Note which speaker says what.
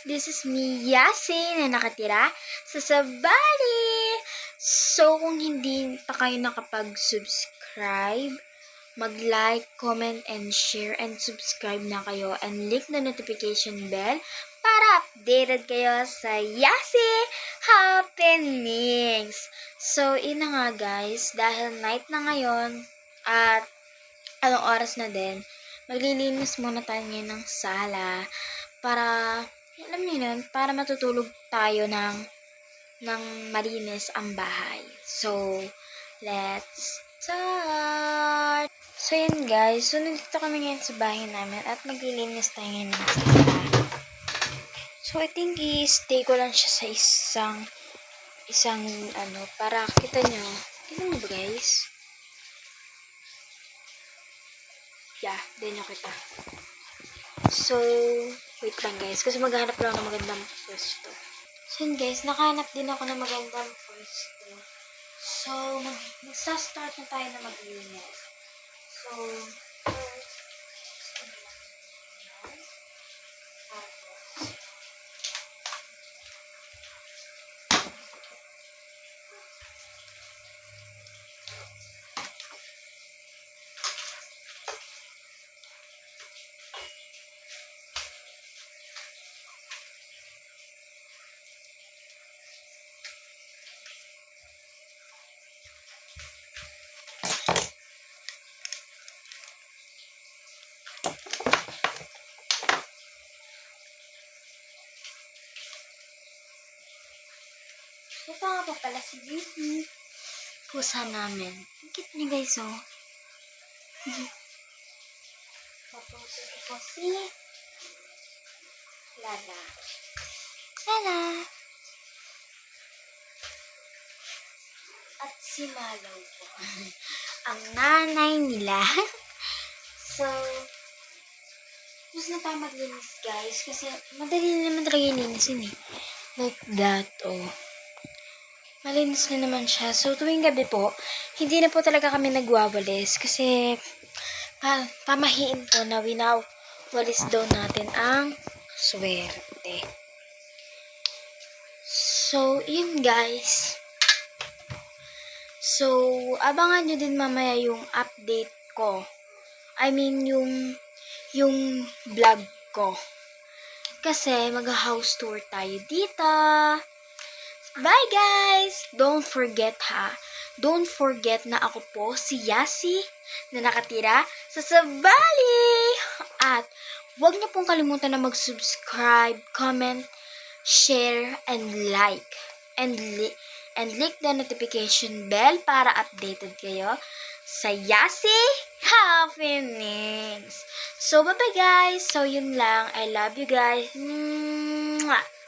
Speaker 1: This is me, Yasin, na nakatira sa Sabali. So, kung hindi pa kayo nakapag-subscribe, mag-like, comment, and share, and subscribe na kayo, and click the notification bell para updated kayo sa Yasi Happenings. So, ina nga guys, dahil night na ngayon, at anong oras na din, maglilinis muna tayo ngayon ng sala para, alam niyo yun, para matutulog tayo ng malinis ang bahay. So, let's start! So, yun guys. So, nandito kami ngayon sa bahay namin at maglilinis tayo ngayon ng sala. So, I think i-stay ko lang siya sa isang para kita nyo ba guys? Yeah, din nyo kita. So, wait lang guys, kasi maghanap lang ng magandang pwesto. So yun guys, nakahanap din ako ng magandang pwesto. So, magsa-start na tayo na maglinis. So, first, ito nga pa pala si Baby. Pusa namin. Ang cute niya guys, oh. Tapos ito po si Lala. Lala. At si Malaw po. Ang nanay nila. So, mas na tayo maglinis guys. Kasi madali naman talaga linisin eh. Like that, oh. Malinis na naman siya. So, tuwing gabi po, hindi na po talaga kami nagwawalis. Kasi, pamahiin po na winawalis daw natin ang swerte. So, yun guys. So, abangan nyo din mamaya yung update ko. I mean, yung vlog ko. Kasi, mag-house tour tayo dito. Bye guys! Don't forget na ako po si Yasi na nakatira sa Sabali. At huwag niyo pong kalimutan na mag-subscribe, comment, share, and like. And click the notification bell para updated kayo sa Yasi Happenings. So, bye-bye guys! So, yun lang. I love you guys. Mwah!